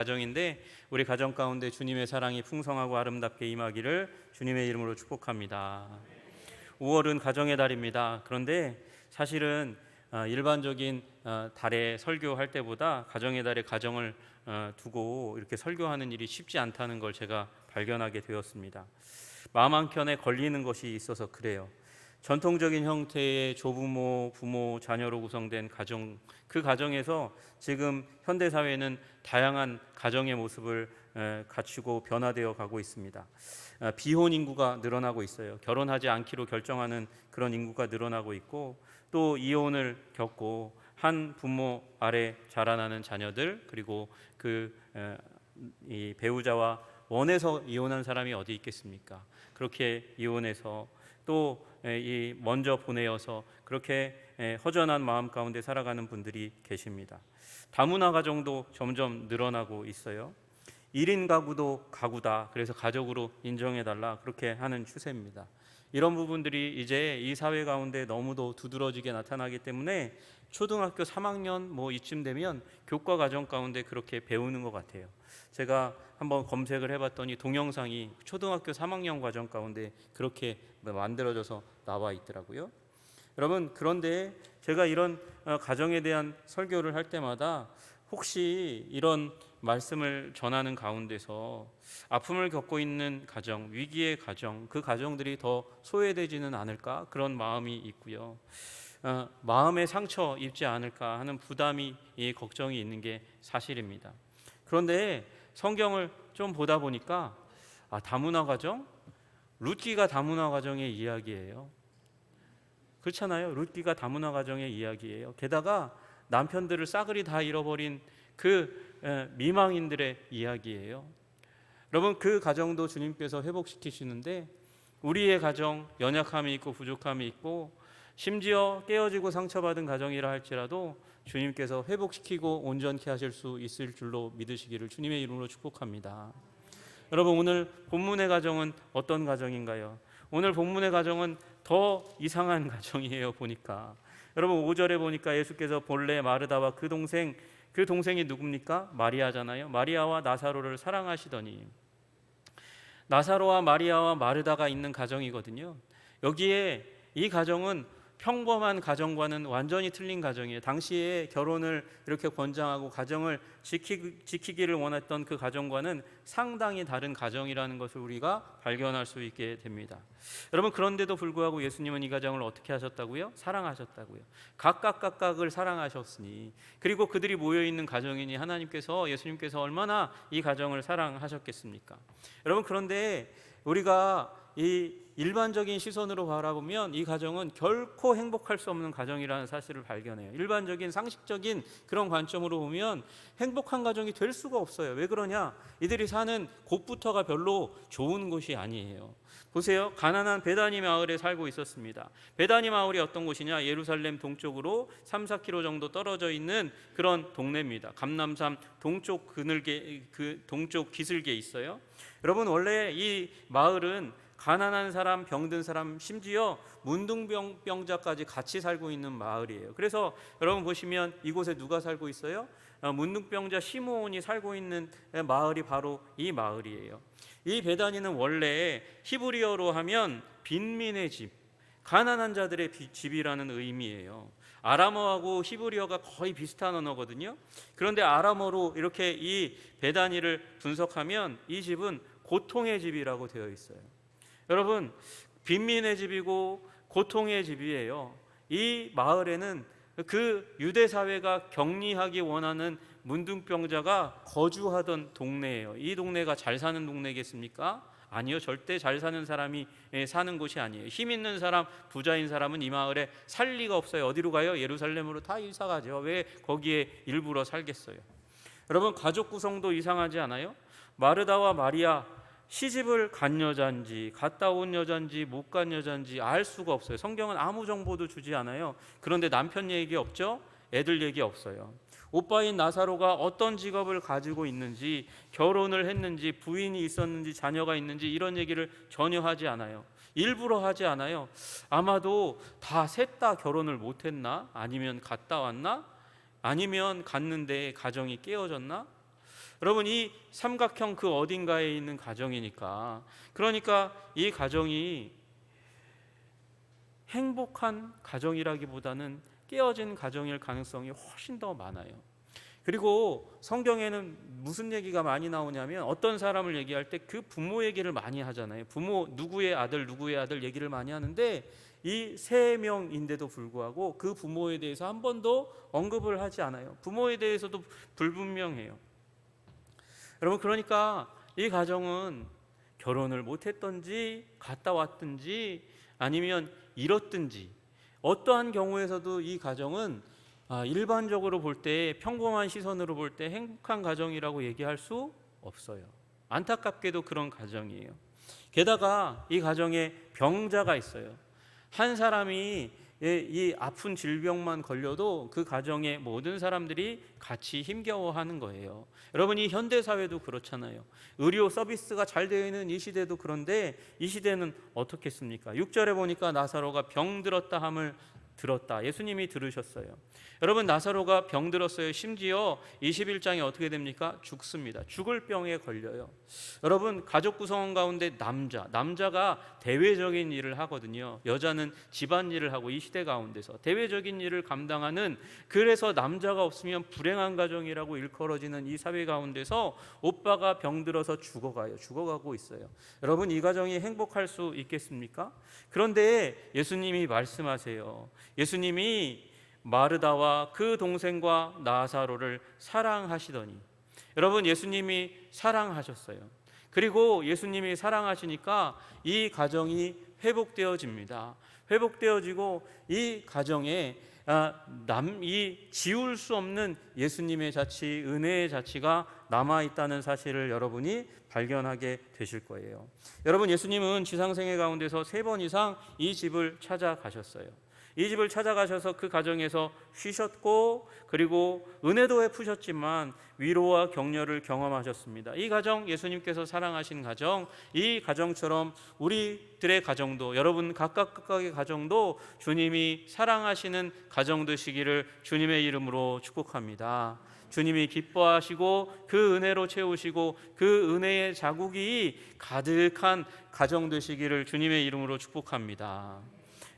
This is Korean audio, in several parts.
가정인데 우리 가정 가운데 주님의 사랑이 풍성하고 아름답게 임하기를 주님의 이름으로 축복합니다. 5월은 가정의 달입니다. 그런데 사실은 일반적인 달에 설교할 때보다 가정의 달에 가정을 두고 이렇게 설교하는 일이 쉽지 않다는 걸 제가 발견하게 되었습니다. 마음 한켠에 걸리는 것이 있어서 그래요. 전통적인 형태의 조부모, 부모, 자녀로 구성된 가정, 그 가정에서 지금 현대 사회는 다양한 가정의 모습을 갖추고 변화되어 가고 있습니다. 비혼 인구가 늘어나고 있어요. 결혼하지 않기로 결정하는 그런 인구가 늘어나고 있고, 또 이혼을 겪고 한 부모 아래 자라나는 자녀들, 그리고 이 배우자와 원해서 이혼한 사람이 어디 있겠습니까? 그렇게 이혼해서 또 이 먼저 보내어서 그렇게 허전한 마음 가운데 살아가는 분들이 계십니다. 다문화 가정도 점점 늘어나고 있어요. 1인 가구도 가구다. 그래서 가족으로 인정해달라. 그렇게 하는 추세입니다. 이런 부분들이 이제 이 사회 가운데 너무도 두드러지게 나타나기 때문에 초등학교 3학년 뭐 이쯤 되면 교과 과정 가운데 그렇게 배우는 것 같아요. 제가 한번 검색을 해봤더니 동영상이 초등학교 3학년 과정 가운데 그렇게 만들어져서 나와 있더라고요. 여러분, 그런데 제가 이런 가정에 대한 설교를 할 때마다 혹시 이런 말씀을 전하는 가운데서 아픔을 겪고 있는 가정, 위기의 가정, 그 가정들이 더 소외되지는 않을까 그런 마음이 있고요. 마음의 상처 입지 않을까 하는 부담이, 걱정이 있는 게 사실입니다. 그런데 성경을 좀 보다 보니까 다문화 가정? 룻기가 다문화 가정의 이야기예요. 그렇잖아요. 룻기가 다문화 가정의 이야기예요. 게다가 남편들을 싸그리 다 잃어버린 그 미망인들의 이야기예요. 여러분, 그 가정도 주님께서 회복시키시는데 우리의 가정 연약함이 있고 부족함이 있고 심지어 깨어지고 상처받은 가정이라 할지라도 주님께서 회복시키고 온전케 하실 수 있을 줄로 믿으시기를 주님의 이름으로 축복합니다. 여러분, 오늘 본문의 가정은 어떤 가정인가요? 오늘 본문의 가정은 더 이상한 가정이에요. 보니까 여러분 5절에 보니까 예수께서 본래 마르다와 그 동생이 누굽니까? 마리아잖아요. 마리아와 나사로를 사랑하시더니, 나사로와 마리아와 마르다가 있는 가정이거든요. 여기에 이 가정은 평범한 가정과는 완전히 틀린 가정이에요. 당시에 결혼을 이렇게 권장하고 가정을 지키기를 원했던 그 가정과는 상당히 다른 가정이라는 것을 우리가 발견할 수 있게 됩니다. 여러분, 그런데도 불구하고 예수님은 이 가정을 어떻게 하셨다고요? 사랑하셨다고요. 각각을 사랑하셨으니, 그리고 그들이 모여있는 가정이니 예수님께서 얼마나 이 가정을 사랑하셨겠습니까? 여러분, 그런데 우리가 이 일반적인 시선으로 바라보면 이 가정은 결코 행복할 수 없는 가정이라는 사실을 발견해요. 일반적인 상식적인 그런 관점으로 보면 행복한 가정이 될 수가 없어요. 왜 그러냐? 이들이 사는 곳부터가 별로 좋은 곳이 아니에요. 보세요. 가난한 베다니 마을에 살고 있었습니다. 베다니 마을이 어떤 곳이냐? 예루살렘 동쪽으로 3-4km 정도 떨어져 있는 그런 동네입니다. 감람산 동쪽 동쪽 기슭에 있어요. 여러분, 원래 이 마을은 가난한 사람, 병든 사람, 심지어 문둥병자까지 같이 살고 있는 마을이에요. 그래서 여러분 보시면 이곳에 누가 살고 있어요? 문둥병자 시므온이 살고 있는 마을이 바로 이 마을이에요. 이 베다니는 원래 히브리어로 하면 빈민의 집, 가난한 자들의 집이라는 의미예요. 아람어하고 히브리어가 거의 비슷한 언어거든요. 그런데 아람어로 이렇게 이 베다니를 분석하면 이 집은 고통의 집이라고 되어 있어요. 여러분, 빈민의 집이고 고통의 집이에요. 이 마을에는 그 유대 사회가 격리하기 원하는 문둥병자가 거주하던 동네예요. 이 동네가 잘 사는 동네겠습니까? 아니요, 절대 잘 사는 사람이 사는 곳이 아니에요. 힘 있는 사람, 부자인 사람은 이 마을에 살 리가 없어요. 어디로 가요? 예루살렘으로 다 이사 가죠. 왜 거기에 일부러 살겠어요? 여러분, 가족 구성도 이상하지 않아요? 마르다와 마리아, 시집을 간 여자인지 갔다 온 여자인지 못 간 여자인지 알 수가 없어요. 성경은 아무 정보도 주지 않아요. 그런데 남편 얘기 없죠? 애들 얘기 없어요. 오빠인 나사로가 어떤 직업을 가지고 있는지, 결혼을 했는지, 부인이 있었는지, 자녀가 있는지 이런 얘기를 전혀 하지 않아요. 일부러 하지 않아요. 아마도 다 셋 다 결혼을 못했나? 아니면 갔다 왔나? 아니면 갔는데 가정이 깨어졌나? 여러분, 이 삼각형 그 어딘가에 있는 가정이니까, 그러니까 이 가정이 행복한 가정이라기보다는 깨어진 가정일 가능성이 훨씬 더 많아요. 그리고 성경에는 무슨 얘기가 많이 나오냐면, 어떤 사람을 얘기할 때 그 부모 얘기를 많이 하잖아요. 부모, 누구의 아들 얘기를 많이 하는데, 이 세 명인데도 불구하고 그 부모에 대해서 한 번도 언급을 하지 않아요. 부모에 대해서도 불분명해요. 여러분, 그러니까 이 가정은 결혼을 못했던지 갔다 왔든지 아니면 잃었든지, 어떠한 경우에서도 이 가정은 일반적으로 볼 때, 평범한 시선으로 볼 때 행복한 가정이라고 얘기할 수 없어요. 안타깝게도 그런 가정이에요. 게다가 이 가정에 병자가 있어요. 한 사람이 이 아픈 질병만 걸려도 그 가정의 모든 사람들이 같이 힘겨워하는 거예요. 여러분, 이 현대 사회도 그렇잖아요. 의료 서비스가 잘 되어 있는 이 시대도 그런데, 이 시대는 어떻겠습니까? 6절에 보니까 나사로가 병들었다 함을 들었다. 예수님이 들으셨어요. 여러분, 나사로가 병들었어요. 심지어 21장에 어떻게 됩니까? 죽습니다. 죽을 병에 걸려요. 여러분, 가족 구성원 가운데 남자가 대외적인 일을 하거든요. 여자는 집안일을 하고, 이 시대 가운데서 대외적인 일을 감당하는, 그래서 남자가 없으면 불행한 가정이라고 일컬어지는 이 사회 가운데서 오빠가 병들어서 죽어가고 있어요. 여러분, 이 가정이 행복할 수 있겠습니까? 그런데 예수님이 말씀하세요. 예수님이 마르다와 그 동생과 나사로를 사랑하시더니, 여러분, 예수님이 사랑하셨어요. 그리고 예수님이 사랑하시니까 이 가정이 회복되어집니다. 회복되어지고 이 가정에 이 지울 수 없는 예수님의 자치, 은혜의 자치가 남아있다는 사실을 여러분이 발견하게 되실 거예요. 여러분, 예수님은 지상생애 가운데서 3번 이상 이 집을 찾아가셨어요. 이 집을 찾아가셔서 그 가정에서 쉬셨고, 그리고 은혜도 베푸셨지만 위로와 격려를 경험하셨습니다. 이 가정, 예수님께서 사랑하신 가정, 이 가정처럼 우리들의 가정도, 여러분 각각의 가정도 주님이 사랑하시는 가정 되시기를 주님의 이름으로 축복합니다. 주님이 기뻐하시고 그 은혜로 채우시고 그 은혜의 자국이 가득한 가정 되시기를 주님의 이름으로 축복합니다.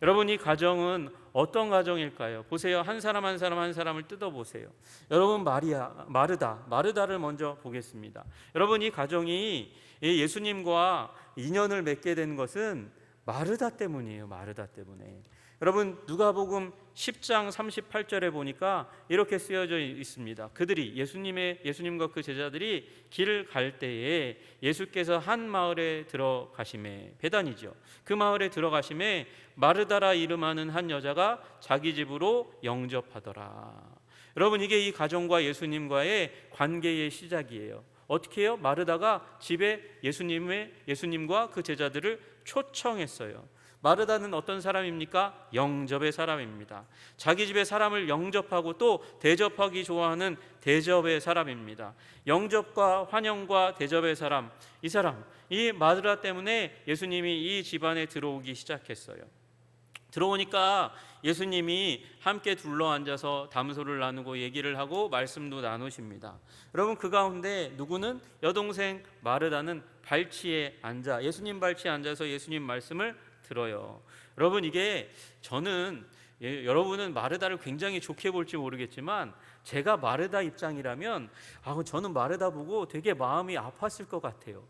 여러분, 이 가정은 어떤 가정일까요? 보세요. 한 사람 한 사람을 뜯어보세요. 여러분, 마르다를 먼저 보겠습니다. 여러분, 이 가정이 예수님과 인연을 맺게 된 것은 마르다 때문이에요. 마르다 때문에. 여러분, 누가복음 10장 38절에 보니까 이렇게 쓰여져 있습니다. 그들이 예수님과 그 제자들이 길을 갈 때에 예수께서 한 마을에 들어가심에, 베단이죠. 그 마을에 들어가심에 마르다라 이름하는 한 여자가 자기 집으로 영접하더라. 여러분, 이게 이 가정과 예수님과의 관계의 시작이에요. 어떻게 해요? 마르다가 집에 예수님과 그 제자들을 초청했어요. 마르다는 어떤 사람입니까? 영접의 사람입니다. 자기 집에 사람을 영접하고 또 대접하기 좋아하는 대접의 사람입니다. 영접과 환영과 대접의 사람, 이 마르다 때문에 예수님이 이 집안에 들어오기 시작했어요. 들어오니까 예수님이 함께 둘러앉아서 담소를 나누고 얘기를 하고 말씀도 나누십니다. 여러분, 그 가운데 누구는 여동생 마르다는 발치에 앉아, 예수님 발치에 앉아서 예수님 말씀을 들어요. 여러분, 이게 여러분은 마르다를 굉장히 좋게 볼지 모르겠지만, 제가 마르다 입장이라면 저는 마르다 보고 되게 마음이 아팠을 것 같아요.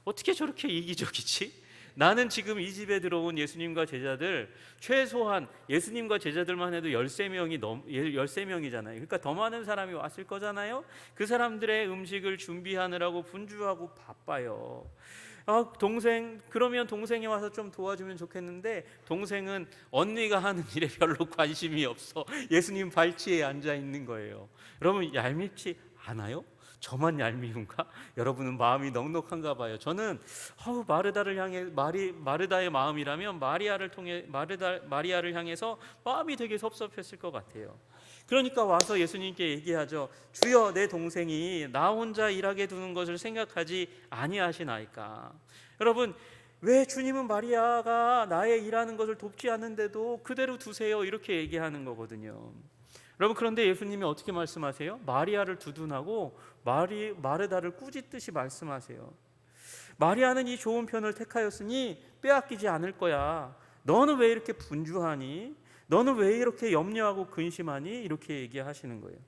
어떻게 저렇게 이기적이지? 나는 지금 이 집에 들어온 예수님과 제자들, 최소한 예수님과 제자들만 해도 13명이잖아요. 그러니까 더 많은 사람이 왔을 거잖아요. 그 사람들의 음식을 준비하느라고 분주하고 바빠요. 그러면 동생이 와서 좀 도와주면 좋겠는데, 동생은 언니가 하는 일에 별로 관심이 없어 예수님 발치에 앉아 있는 거예요. 여러분, 얄밉지 않아요? 저만 얄미운가? 여러분은 마음이 넉넉한가 봐요. 저는 마르다를 향해 마르다의 마음이라면 마리아를 향해서 마음이 되게 섭섭했을 것 같아요. 그러니까 와서 예수님께 얘기하죠. 주여, 내 동생이 나 혼자 일하게 두는 것을 생각하지 아니하시나이까. 여러분, 왜 주님은 마리아가 나의 일하는 것을 돕지 않는데도 그대로 두세요, 이렇게 얘기하는 거거든요. 여러분, 그런데 예수님이 어떻게 말씀하세요? 마리아를 두둔하고 마르다를 꾸짖듯이 말씀하세요. 마리아는 이 좋은 편을 택하였으니 빼앗기지 않을 거야. 너는 왜 이렇게 분주하니? 너는 왜 이렇게 염려하고 근심하니? 이렇게 얘기하시는 거예요.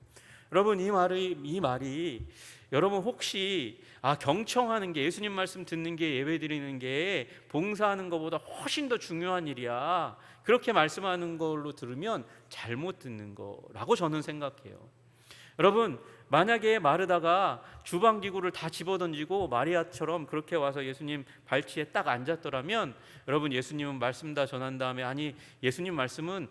여러분, 이 말이 여러분 혹시 경청하는 게, 예수님 말씀 듣는 게, 예배 드리는 게 봉사하는 것보다 훨씬 더 중요한 일이야, 그렇게 말씀하는 걸로 들으면 잘못 듣는 거라고 저는 생각해요. 여러분, 만약에 마르다가 주방기구를 다 집어던지고 마리아처럼 그렇게 와서 예수님 발치에 딱 앉았더라면, 여러분, 예수님은 말씀 다 전한 다음에 예수님 말씀은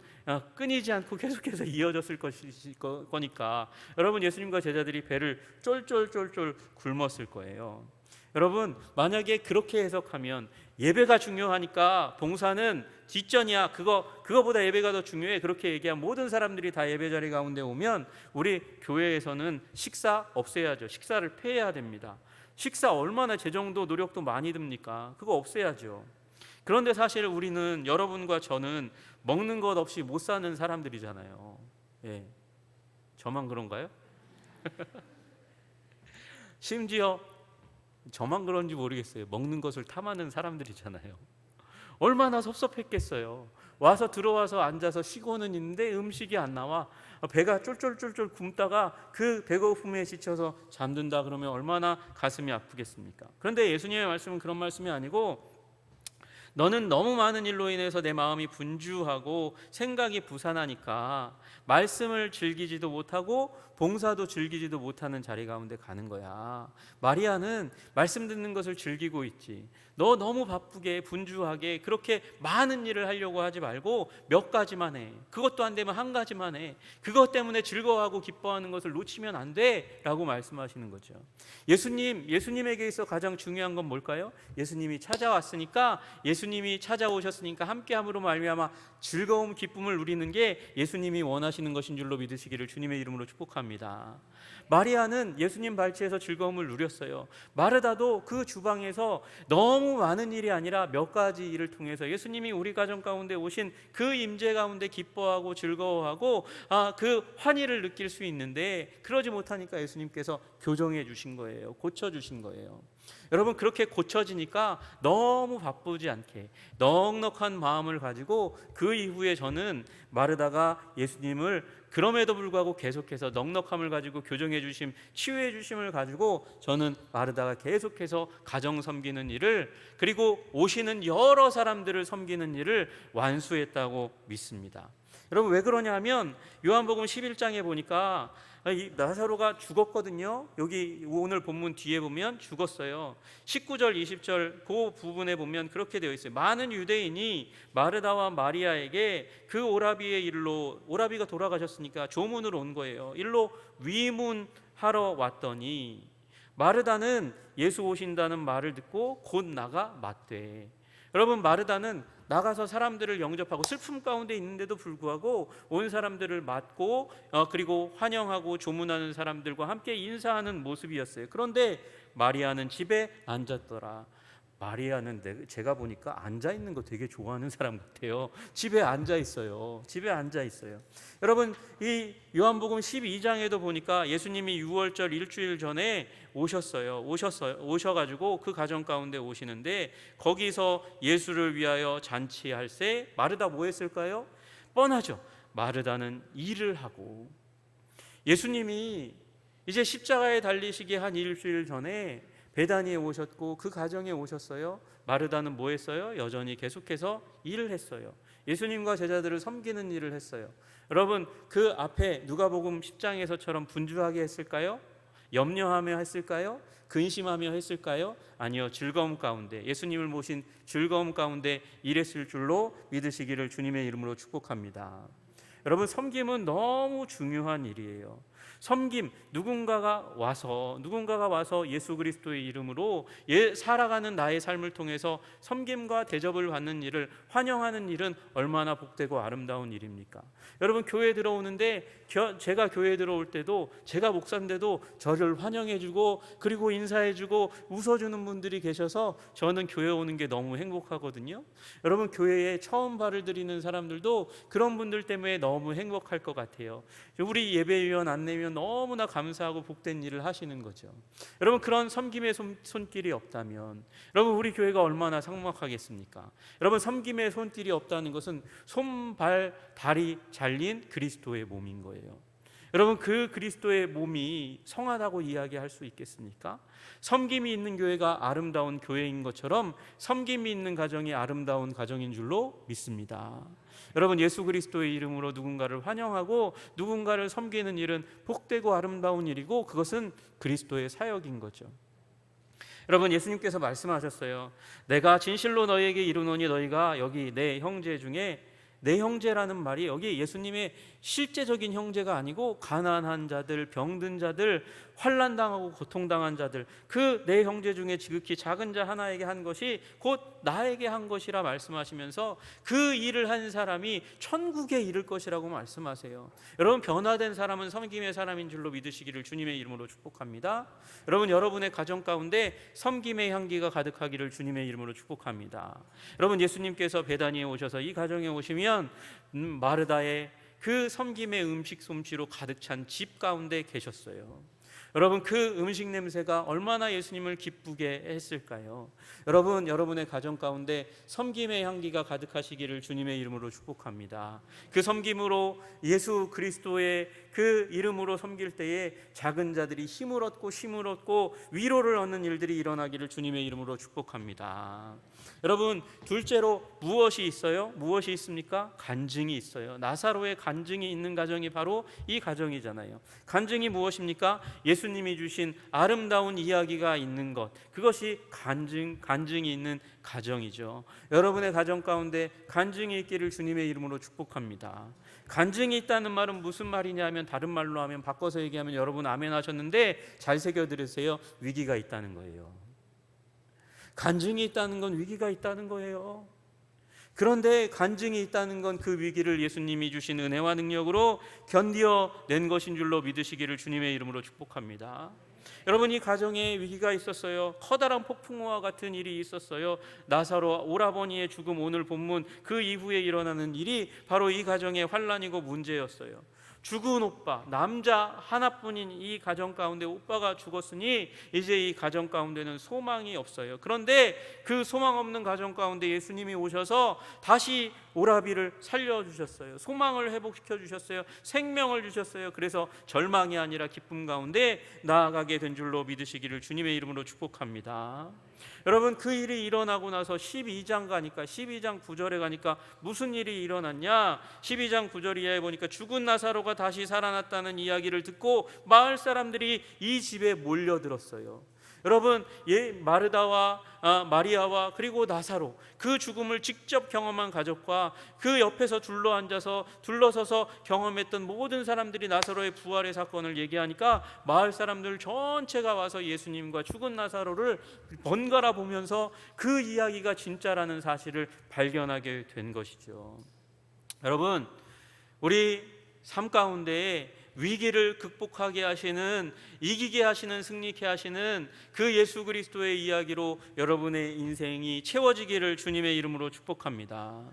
끊이지 않고 계속해서 이어졌을 거니까 여러분, 예수님과 제자들이 배를 쫄쫄쫄쫄 굶었을 거예요. 여러분, 만약에 그렇게 해석하면 예배가 중요하니까 봉사는 뒷전이야, 그거보다 예배가 더 중요해, 그렇게 얘기한 모든 사람들이 다 예배 자리 가운데 오면 우리 교회에서는 식사 없애야죠. 식사를 폐해야 됩니다. 식사 얼마나 재정도 노력도 많이 듭니까? 그거 없애야죠. 그런데 사실 우리는, 여러분과 저는 먹는 것 없이 못 사는 사람들이잖아요. 예. 저만 그런가요? 심지어 저만 그런지 모르겠어요. 먹는 것을 탐하는 사람들이잖아요. 얼마나 섭섭했겠어요. 들어와서 앉아서 쉬고는 있는데 음식이 안 나와. 배가 쫄쫄쫄쫄 굶다가 그 배고픔에 지쳐서 잠든다 그러면 얼마나 가슴이 아프겠습니까? 그런데 예수님의 말씀은 그런 말씀이 아니고, 너는 너무 많은 일로 인해서 내 마음이 분주하고 생각이 부산하니까 말씀을 즐기지도 못하고 봉사도 즐기지도 못하는 자리 가운데 가는 거야. 마리아는 말씀 듣는 것을 즐기고 있지. 너 너무 바쁘게 분주하게 그렇게 많은 일을 하려고 하지 말고 몇 가지만 해. 그것도 안 되면 한 가지만 해. 그것 때문에 즐거워하고 기뻐하는 것을 놓치면 안 돼, 라고 말씀하시는 거죠. 예수님에게 있어 가장 중요한 건 뭘까요? 예수님이 찾아왔으니까, 예수님이 찾아오셨으니까 함께함으로 말미암아 즐거움, 기쁨을 누리는 게 예수님이 원하시는 것인 줄로 믿으시기를 주님의 이름으로 축복합니다. 마리아는 예수님 발치에서 즐거움을 누렸어요. 마르다도 그 주방에서 너무 많은 일이 아니라 몇 가지 일을 통해서 예수님이 우리 가정 가운데 오신 그 임재 가운데 기뻐하고 즐거워하고 그 환희를 느낄 수 있는데, 그러지 못하니까 예수님께서 교정해 주신 거예요. 고쳐 주신 거예요. 여러분, 그렇게 고쳐지니까 너무 바쁘지 않게 넉넉한 마음을 가지고, 그 이후에 저는 마르다가 예수님을 그럼에도 불구하고 계속해서 넉넉함을 가지고 교정해 주심, 치유해 주심을 가지고 저는 마르다가 계속해서 가정 섬기는 일을, 그리고 오시는 여러 사람들을 섬기는 일을 완수했다고 믿습니다. 여러분, 왜 그러냐면 요한복음 11장에 보니까 이 나사로가 죽었거든요. 여기 오늘 본문 뒤에 보면 죽었어요. 19절 20절 그 부분에 보면 그렇게 되어 있어요. 많은 유대인이 마르다와 마리아에게 그 오라비의 일로, 오라비가 돌아가셨으니까 조문으로 온 거예요. 일로 위문하러 왔더니 마르다는 예수 오신다는 말을 듣고 곧 나가 맞대. 여러분, 마르다는 나가서 사람들을 영접하고 슬픔 가운데 있는데도 불구하고 온 사람들을 맞고 그리고 환영하고 조문하는 사람들과 함께 인사하는 모습이었어요. 그런데 마리아는 집에 앉았더라. 마리아는 제가 보니까 앉아 있는 거 되게 좋아하는 사람 같아요. 집에 앉아 있어요. 집에 앉아 있어요. 여러분, 이 요한복음 12장에도 보니까 예수님이 6월절 일주일 전에 오셔가지고 그 가정 가운데 오시는데, 거기서 예수를 위하여 잔치할세 마르다 뭐 했을까요? 뻔하죠. 마르다는 일을 하고, 예수님이 이제 십자가에 달리시기 한 일주일 전에 베다니에 오셨고 그 가정에 오셨어요. 마르다는 뭐 했어요? 여전히 계속해서 일을 했어요. 예수님과 제자들을 섬기는 일을 했어요. 여러분, 그 앞에 누가복음 10장에서처럼 분주하게 했을까요? 염려하며 했을까요? 근심하며 했을까요? 아니요. 즐거움 가운데, 예수님을 모신 즐거움 가운데 일했을 줄로 믿으시기를 주님의 이름으로 축복합니다. 여러분, 섬김은 너무 중요한 일이에요. 섬김, 누군가가 와서 예수 그리스도의 이름으로 살아가는 나의 삶을 통해서 섬김과 대접을 받는 일을 환영하는 일은 얼마나 복되고 아름다운 일입니까? 여러분, 교회 들어오는데 제가 교회 들어올 때도, 제가 목사인데도 저를 환영해주고 그리고 인사해주고 웃어주는 분들이 계셔서 저는 교회 오는 게 너무 행복하거든요. 여러분, 교회에 처음 발을 들이는 사람들도 그런 분들 때문에 너무 행복할 것 같아요. 우리 예배위원 안내면 너무나 감사하고 복된 일을 하시는 거죠. 여러분, 그런 섬김의 손길이 없다면 여러분, 우리 교회가 얼마나 삭막하겠습니까? 여러분, 섬김의 손길이 없다는 것은 손, 발, 다리 잘린 그리스도의 몸인 거예요. 여러분, 그 그리스도의 몸이 성하다고 이야기할 수 있겠습니까? 섬김이 있는 교회가 아름다운 교회인 것처럼 섬김이 있는 가정이 아름다운 가정인 줄로 믿습니다. 여러분, 예수 그리스도의 이름으로 누군가를 환영하고 누군가를 섬기는 일은 복되고 아름다운 일이고, 그것은 그리스도의 사역인 거죠. 여러분, 예수님께서 말씀하셨어요. 내가 진실로 너희에게 이르노니 너희가 여기 내 형제 중에, 내 형제라는 말이 여기 예수님의 실제적인 형제가 아니고 가난한 자들, 병든 자들, 환난당하고 고통당한 자들, 그 내 형제 중에 지극히 작은 자 하나에게 한 것이 곧 나에게 한 것이라 말씀하시면서 그 일을 한 사람이 천국에 이를 것이라고 말씀하세요. 여러분, 변화된 사람은 섬김의 사람인 줄로 믿으시기를 주님의 이름으로 축복합니다. 여러분, 여러분의 가정 가운데 섬김의 향기가 가득하기를 주님의 이름으로 축복합니다. 여러분, 예수님께서 베다니에 오셔서 이 가정에 오시면 마르다의 그 섬김의 음식 솜씨로 가득 찬 집 가운데 계셨어요. 여러분, 그 음식 냄새가 얼마나 예수님을 기쁘게 했을까요? 여러분, 여러분의 가정 가운데 섬김의 향기가 가득하시기를 주님의 이름으로 축복합니다. 그 섬김으로 예수 그리스도의 그 이름으로 섬길 때에 작은 자들이 힘을 얻고 위로를 얻는 일들이 일어나기를 주님의 이름으로 축복합니다. 여러분, 둘째로 무엇이 있어요? 무엇이 있습니까? 간증이 있어요. 나사로의 간증이 있는 가정이 바로 이 가정이잖아요. 간증이 무엇입니까? 예수님이 주신 아름다운 이야기가 있는 것, 그것이 간증이 있는 가정이죠. 여러분의 가정 가운데 간증이 있기를 주님의 이름으로 축복합니다. 간증이 있다는 말은 무슨 말이냐 하면, 다른 말로 하면, 바꿔서 얘기하면, 여러분 아멘 하셨는데 잘 새겨 들으세요. 위기가 있다는 거예요. 간증이 있다는 건 위기가 있다는 거예요. 그런데 간증이 있다는 건 그 위기를 예수님이 주신 은혜와 능력으로 견뎌낸 것인 줄로 믿으시기를 주님의 이름으로 축복합니다. 여러분, 이 가정에 위기가 있었어요. 커다란 폭풍우와 같은 일이 있었어요. 나사로 오라버니의 죽음, 오늘 본문 그 이후에 일어나는 일이 바로 이 가정의 환난이고 문제였어요. 죽은 오빠, 남자 하나뿐인 이 가정 가운데 오빠가 죽었으니 이제 이 가정 가운데는 소망이 없어요. 그런데 그 소망 없는 가정 가운데 예수님이 오셔서 다시 오라비를 살려주셨어요. 소망을 회복시켜 주셨어요. 생명을 주셨어요. 그래서 절망이 아니라 기쁨 가운데 나아가게 된 줄로 믿으시기를 주님의 이름으로 축복합니다. 여러분, 그 일이 일어나고 나서 12장 9절에 가니까 무슨 일이 일어났냐? 12장 9절 이하에 보니까 죽은 나사로가 다시 살아났다는 이야기를 듣고 마을 사람들이 이 집에 몰려들었어요. 여러분, 마리아와 그리고 나사로, 그 죽음을 직접 경험한 가족과 그 옆에서 둘러서서 경험했던 모든 사람들이 나사로의 부활의 사건을 얘기하니까 마을 사람들 전체가 와서 예수님과 죽은 나사로를 번갈아 보면서 그 이야기가 진짜라는 사실을 발견하게 된 것이죠. 여러분, 우리 삶 가운데에 위기를 극복하게 하시는, 이기게 하시는, 승리케 하시는 그 예수 그리스도의 이야기로 여러분의 인생이 채워지기를 주님의 이름으로 축복합니다.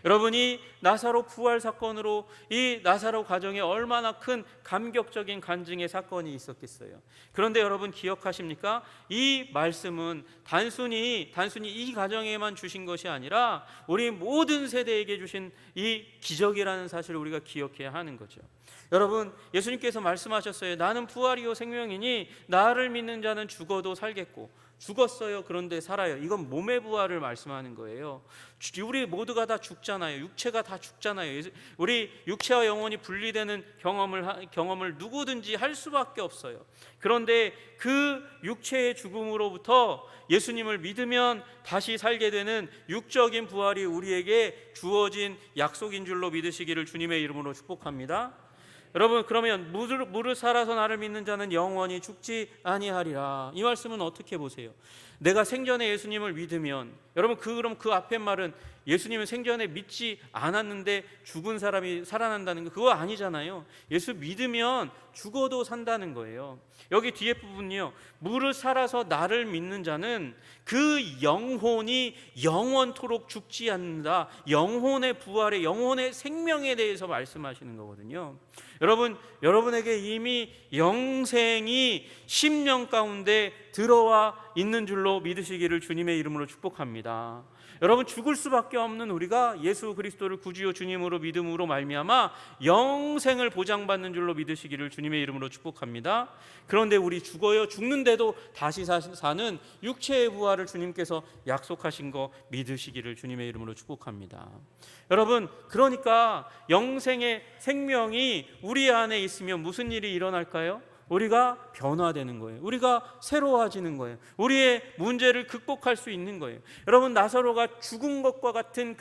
여러분이 나사로 부활 사건으로 이 나사로 가정에 얼마나 큰 감격적인 간증의 사건이 있었겠어요. 그런데 여러분 기억하십니까? 이 말씀은 단순히 이 가정에만 주신 것이 아니라 우리 모든 세대에게 주신 이 기적이라는 사실을 우리가 기억해야 하는 거죠. 여러분, 예수님께서 말씀하셨어요. 나는 부활이요 생명이니 나를 믿는 자는 죽어도 살겠고, 죽었어요. 그런데 살아요. 이건 몸의 부활을 말씀하는 거예요. 우리 모두가 다 죽잖아요. 육체가 다 죽잖아요. 우리 육체와 영혼이 분리되는 경험을 누구든지 할 수밖에 없어요. 그런데 그 육체의 죽음으로부터 예수님을 믿으면 다시 살게 되는 육적인 부활이 우리에게 주어진 약속인 줄로 믿으시기를 주님의 이름으로 축복합니다. 여러분, 그러면 무릇 살아서 나를 믿는 자는 영원히 죽지 아니하리라. 이 말씀은 어떻게 보세요? 내가 생전에 예수님을 믿으면, 여러분, 그럼 그 앞에 말은 예수님은 생전에 믿지 않았는데 죽은 사람이 살아난다는 거, 그거 아니잖아요. 예수 믿으면 죽어도 산다는 거예요. 여기 뒤에 부분이요, 무릇 살아서 나를 믿는 자는 그 영혼이 영원토록 죽지 않는다. 영혼의 부활의, 영혼의 생명에 대해서 말씀하시는 거거든요. 여러분에게 이미 영생이 심령 가운데 들어와 있는 줄로 믿으시기를 주님의 이름으로 축복합니다. 여러분, 죽을 수밖에 없는 우리가 예수 그리스도를 구주요 주님으로 믿음으로 말미암아 영생을 보장받는 줄로 믿으시기를 주님의 이름으로 축복합니다. 그런데 우리 죽어요. 죽는데도 다시 사는 육체의 부활을 주님께서 약속하신 거 믿으시기를 주님의 이름으로 축복합니다. 여러분, 그러니까 영생의 생명이 우리 안에 있으면 무슨 일이 일어날까요? 우리가 변화되는 거예요. 우리가 새로워지는 거예요. 우리의 문제를 극복할 수 있는 거예요. 여러분, 나사로가 죽은 것과 같은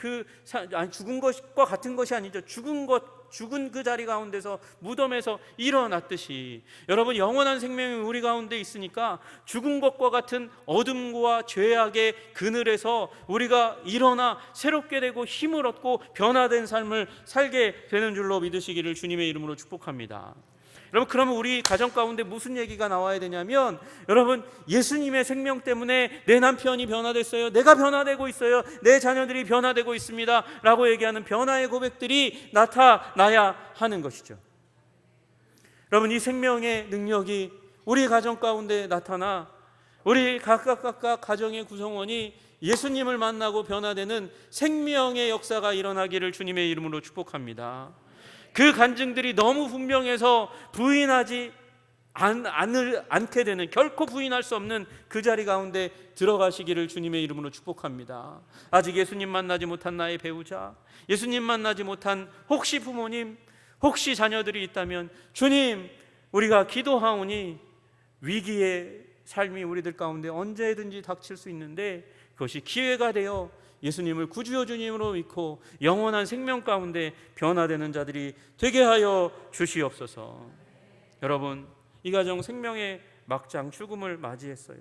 죽은 것과 같은 것이 아니죠. 죽은 그 자리 가운데서 무덤에서 일어났듯이, 여러분, 영원한 생명이 우리 가운데 있으니까 죽은 것과 같은 어둠과 죄악의 그늘에서 우리가 일어나 새롭게 되고 힘을 얻고 변화된 삶을 살게 되는 줄로 믿으시기를 주님의 이름으로 축복합니다. 여러분, 그러면 우리 가정 가운데 무슨 얘기가 나와야 되냐면, 여러분, 예수님의 생명 때문에 내 남편이 변화됐어요, 내가 변화되고 있어요, 내 자녀들이 변화되고 있습니다 라고 얘기하는 변화의 고백들이 나타나야 하는 것이죠. 여러분, 이 생명의 능력이 우리 가정 가운데 나타나 우리 각각 가정의 구성원이 예수님을 만나고 변화되는 생명의 역사가 일어나기를 주님의 이름으로 축복합니다. 그 간증들이 너무 분명해서 부인하지 않게 되는, 결코 부인할 수 없는 그 자리 가운데 들어가시기를 주님의 이름으로 축복합니다. 아직 예수님 만나지 못한 나의 배우자, 예수님 만나지 못한 혹시 부모님, 혹시 자녀들이 있다면, 주님, 우리가 기도하오니 위기의 삶이 우리들 가운데 언제든지 닥칠 수 있는데, 그것이 기회가 되어 예수님을 구주요 주님으로 믿고 영원한 생명 가운데 변화되는 자들이 되게 하여 주시옵소서. 여러분, 이 가정 생명의 막장 죽음을 맞이했어요.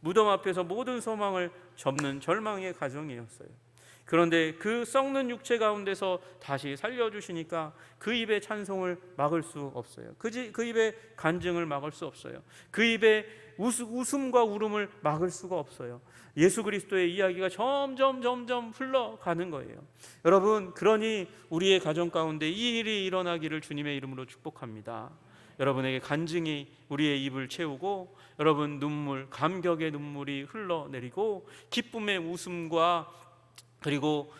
무덤 앞에서 모든 소망을 접는 절망의 가정이었어요. 그런데 그 썩는 육체 가운데서 다시 살려주시니까 그 입의 찬송을 막을 수 없어요. 그 입의 간증을 막을 수 없어요. 그 입의 웃음과 울음을 막을 수가 없어요. 예수 그리스도의 이야기가 점점 흘러가는 거예요. 여러분, 그러니 우리의 가정 가운데 이 일이 일어나기를 주님의 이름으로 축복합니다. 여러분에게 간증이 우리의 입을 채우고, 여러분, 감격의 눈물이 흘러내리고 기쁨의 웃음과 그리고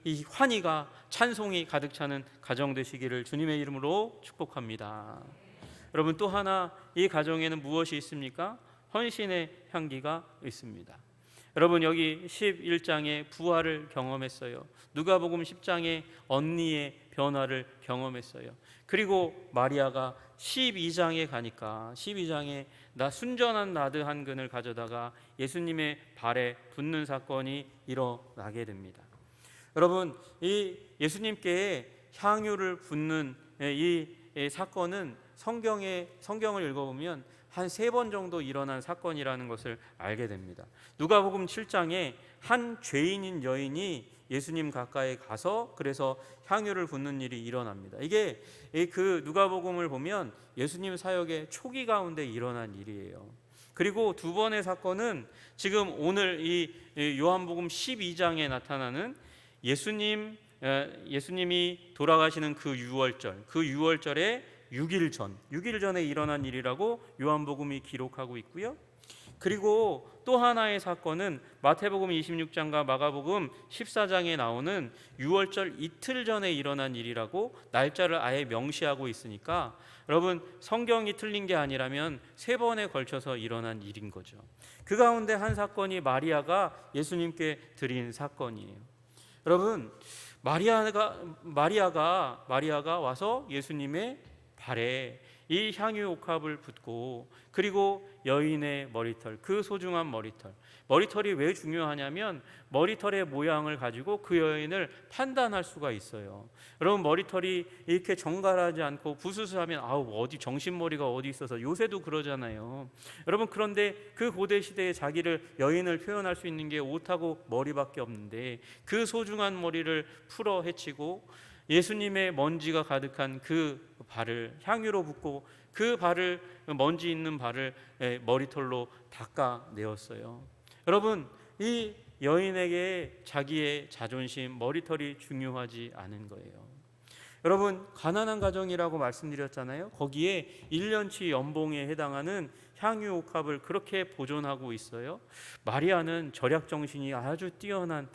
이 환희가, 찬송이 가득 차는 가정 되시기를 주님의 이름으로 축복합니다. 여러분, 또 하나 이 가정에는 무엇이 있습니까? 헌신의 향기가 있습니다. 여러분, 여기 11장에 부활을 경험했어요. 누가복음 10장에 언니의 변화를 경험했어요. 그리고 마리아가 12장에 가니까 12장에 순전한 나드 한 근을 가져다가 예수님의 발에 붓는 사건이 일어나게 됩니다. 여러분, 이 예수님께 향유를 붓는 이 사건은 성경을 읽어보면 한 3번 정도 일어난 사건이라는 것을 알게 됩니다. 누가복음 7장에 한 죄인인 여인이 예수님 가까이 가서 그래서 향유를 붓는 일이 일어납니다. 이게 그 누가복음을 보면 예수님 사역의 초기 가운데 일어난 일이에요. 그리고 두 번의 사건은 지금 오늘 이 요한복음 12장에 나타나는 예수님이 돌아가시는 그 유월절에 6일 전에 일어난 일이라고 요한복음이 기록하고 있고요. 그리고 또 하나의 사건은 마태복음 26장과 마가복음 14장에 나오는 유월절 이틀 전에 일어난 일이라고 날짜를 아예 명시하고 있으니까, 여러분, 성경이 틀린 게 아니라면 3번에 걸쳐서 일어난 일인 거죠. 그 가운데 한 사건이 마리아가 예수님께 드린 사건이에요. 여러분, 마리아가 와서 예수님의 발에 이 향유 옥합을 붓고 그리고 여인의 머리털, 그 소중한 머리털이 왜 중요하냐면 머리털의 모양을 가지고 그 여인을 판단할 수가 있어요. 여러분, 머리털이 이렇게 정갈하지 않고 부스스하면 어디 정신머리가 어디 있어서, 요새도 그러잖아요. 여러분, 그런데 그 고대 시대에 자기를 여인을 표현할 수 있는 게 옷하고 머리밖에 없는데 그 소중한 머리를 풀어 헤치고 예수님의 먼지가 가득한 그 발을 향유로 붓고 그 발을, 먼지 있는 발을 머리털로 닦아내었어요. 여러분, 이 여인에게 자기의 자존심, 머리털이 중요하지 않은 거예요. 여러분, 가난한 가정이라고 말씀드렸잖아요. 거기에 1년치 연봉에 해당하는 향유 옥합을 그렇게 보존하고 있어요. 마리아는 절약 정신이 아주 뛰어난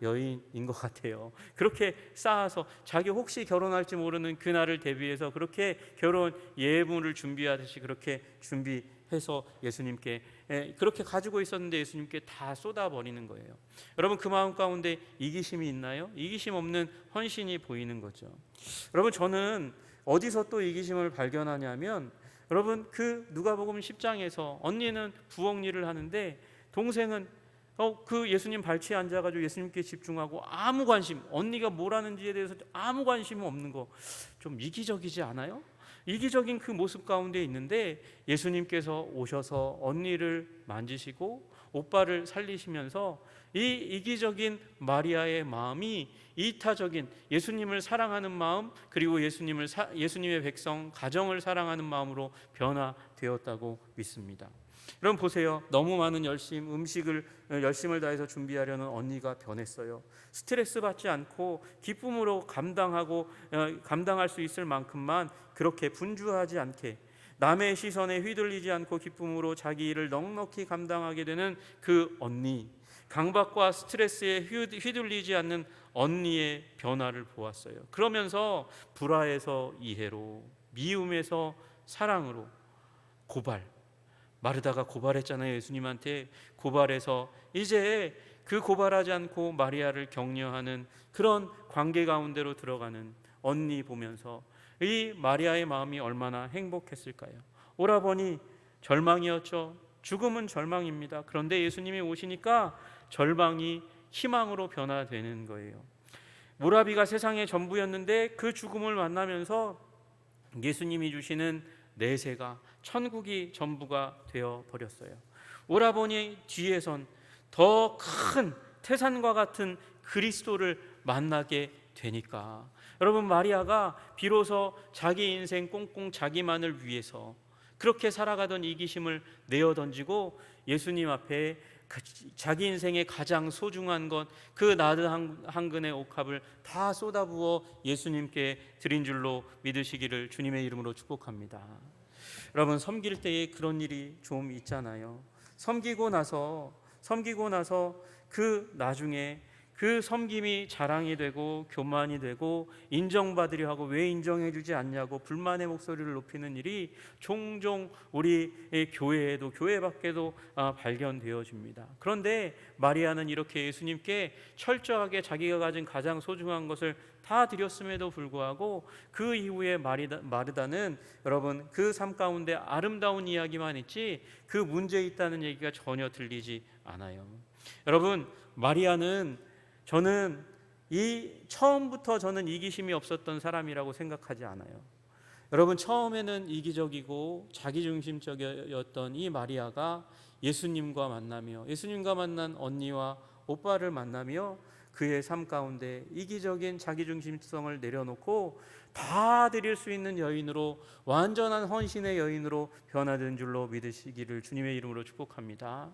여인인 것 같아요. 그렇게 쌓아서 자기 혹시 결혼할지 모르는 그날을 대비해서 그렇게 결혼 예물을 준비하듯이 그렇게 준비해서 예수님께 그렇게 가지고 있었는데 예수님께 다 쏟아버리는 거예요. 여러분, 그 마음 가운데 이기심이 있나요? 이기심 없는 헌신이 보이는 거죠. 여러분, 저는 어디서 또 이기심을 발견하냐면, 여러분, 그 누가복음 10장에서 언니는 부엌 일을 하는데 동생은 그 예수님 발치에 앉아가지고 예수님께 집중하고 아무 관심, 언니가 뭘 하는지에 대해서 아무 관심 없는 거, 좀 이기적이지 않아요? 이기적인 그 모습 가운데 있는데 예수님께서 오셔서 언니를 만지시고 오빠를 살리시면서 이 이기적인 마리아의 마음이 이타적인 예수님을 사랑하는 마음, 그리고 예수님의 백성 가정을 사랑하는 마음으로 변화되었다고 믿습니다. 여러분 보세요. 너무 많은 음식을 열심을 다해서 준비하려는 언니가 변했어요. 스트레스 받지 않고 기쁨으로 감당할 수 있을 만큼만 그렇게 분주하지 않게, 남의 시선에 휘둘리지 않고 기쁨으로 자기 일을 넉넉히 감당하게 되는 그 언니, 강박과 스트레스에 휘둘리지 않는 언니의 변화를 보았어요. 그러면서 불화에서 이해로, 미움에서 사랑으로, 마르다가 고발했잖아요. 예수님한테 고발해서 이제 그 고발하지 않고 마리아를 격려하는 그런 관계 가운데로 들어가는 언니 보면서 이 마리아의 마음이 얼마나 행복했을까요? 오라버니 절망이었죠. 죽음은 절망입니다. 그런데 예수님이 오시니까 절망이 희망으로 변화되는 거예요. 모라비가 세상의 전부였는데 그 죽음을 만나면서 예수님이 주시는 내세가 천국이 전부가 되어 버렸어요. 오라버니 뒤에선 더 큰 태산과 같은 그리스도를 만나게 되니까, 여러분, 마리아가 비로소 자기 인생 꽁꽁 자기만을 위해서 그렇게 살아가던 이기심을 내어 던지고 예수님 앞에 자기 인생의 가장 소중한 것, 그 나드 한 근의 옥합을 다 쏟아부어 예수님께 드린 줄로 믿으시기를 주님의 이름으로 축복합니다. 여러분, 섬길 때에 그런 일이 좀 있잖아요. 섬기고 나서 그 나중에 그 섬김이 자랑이 되고 교만이 되고 인정받으려 하고 왜 인정해주지 않냐고 불만의 목소리를 높이는 일이 종종 우리 교회에도, 교회 밖에도 발견되어집니다. 그런데 마리아는 이렇게 예수님께 철저하게 자기가 가진 가장 소중한 것을 다 드렸음에도 불구하고 그 이후에 마르다는 여러분 그 삶 가운데 아름다운 이야기만 했지 그 문제 있다는 얘기가 전혀 들리지 않아요. 여러분, 마리아는 처음부터 저는 이기심이 없었던 사람이라고 생각하지 않아요. 여러분, 처음에는 이기적이고 자기중심적이었던 이 마리아가 예수님과 만난 언니와 오빠를 만나며 그의 삶 가운데 이기적인 자기중심성을 내려놓고 다 드릴 수 있는 여인으로, 완전한 헌신의 여인으로 변화된 줄로 믿으시기를 주님의 이름으로 축복합니다.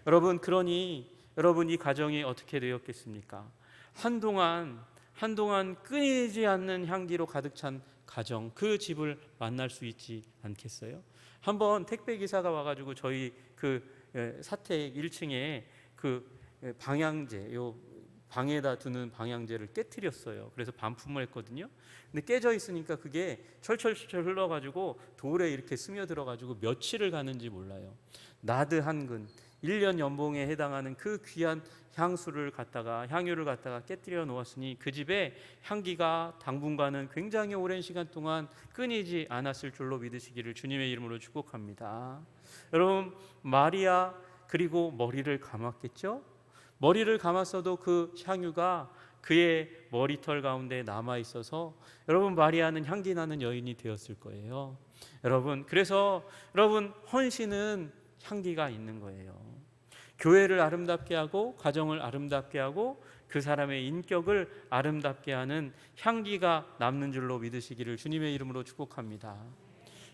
여러분, 그러니 여러분 이 가정이 어떻게 되었겠습니까? 한동안 끊이지 않는 향기로 가득 찬 가정, 그 집을 만날 수 있지 않겠어요? 한번 택배 기사가 와가지고 저희 그 사택 1층에 그 방향제, 요 방에다 두는 방향제를 깨트렸어요. 그래서 반품을 했거든요. 근데 깨져 있으니까 그게 철철철 흘러가지고 돌에 이렇게 스며들어가지고 며칠을 가는지 몰라요. 나드 한 근, 1년 연봉에 해당하는 그 귀한 향유를 갖다가 깨뜨려 놓았으니 그 집에 향기가 당분간은 굉장히 오랜 시간 동안 끊이지 않았을 줄로 믿으시기를 주님의 이름으로 축복합니다. 여러분, 마리아 그리고 머리를 감았겠죠? 머리를 감았어도 그 향유가 그의 머리털 가운데 남아 있어서 여러분, 마리아는 향기 나는 여인이 되었을 거예요. 여러분, 그래서 여러분, 헌신은 향기가 있는 거예요. 교회를 아름답게 하고 가정을 아름답게 하고 그 사람의 인격을 아름답게 하는 향기가 남는 줄로 믿으시기를 주님의 이름으로 축복합니다.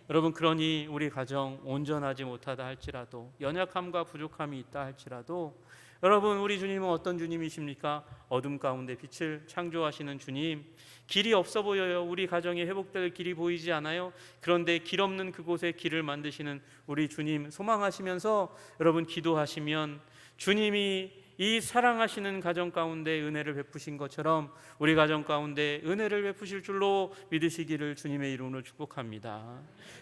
여러분, 그러니 우리 가정 온전하지 못하다 할지라도, 연약함과 부족함이 있다 할지라도, 여러분, 우리 주님은 어떤 주님이십니까? 어둠 가운데 빛을 창조하시는 주님. 길이 없어 보여요. 우리 가정에 회복될 길이 보이지 않아요. 그런데 길 없는 그곳에 길을 만드시는 우리 주님 소망하시면서 여러분, 기도하시면 주님이 이 사랑하시는 가정 가운데 은혜를 베푸신 것처럼 우리 가정 가운데 은혜를 베푸실 줄로 믿으시기를 주님의 이름으로 축복합니다.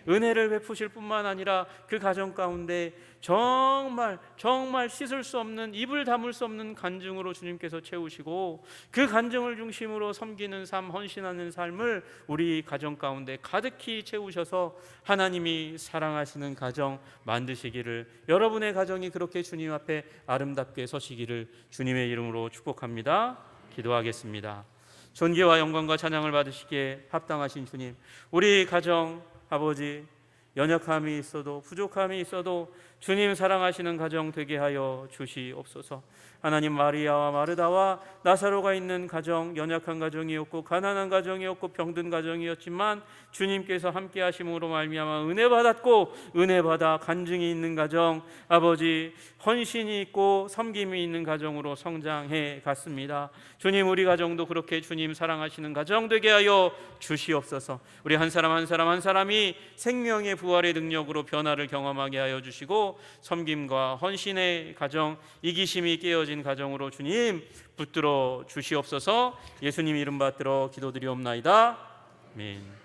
은혜를 베푸실 뿐만 아니라 그 가정 가운데 정말 씻을 수 없는, 입을 다물 수 없는 간증으로 주님께서 채우시고 그 간증을 중심으로 섬기는 삶, 헌신하는 삶을 우리 가정 가운데 가득히 채우셔서 하나님이 사랑하시는 가정 만드시기를, 여러분의 가정이 그렇게 주님 앞에 아름답게 서시기를 주님의 이름으로 축복합니다. 기도하겠습니다. 존귀와 영광과 찬양을 받으시기에 합당하신 주님, 우리 가정 아버지, 연약함이 있어도 부족함이 있어도 주님 사랑하시는 가정 되게 하여 주시옵소서. 하나님, 마리아와 마르다와 나사로가 있는 가정, 연약한 가정이었고 가난한 가정이었고 병든 가정이었지만 주님께서 함께 하심으로 말미암아 은혜 받았고 은혜 받아 간증이 있는 가정, 아버지 헌신이 있고 섬김이 있는 가정으로 성장해 갔습니다. 주님, 우리 가정도 그렇게 주님 사랑하시는 가정 되게 하여 주시옵소서. 우리 한 사람 한 사람이 생명의 부활의 능력으로 변화를 경험하게 하여 주시고 섬김과 헌신의 가정, 이기심이 깨어진 가정으로 주님 붙들어 주시옵소서. 예수님 이름 받들어 기도드리옵나이다. 아멘.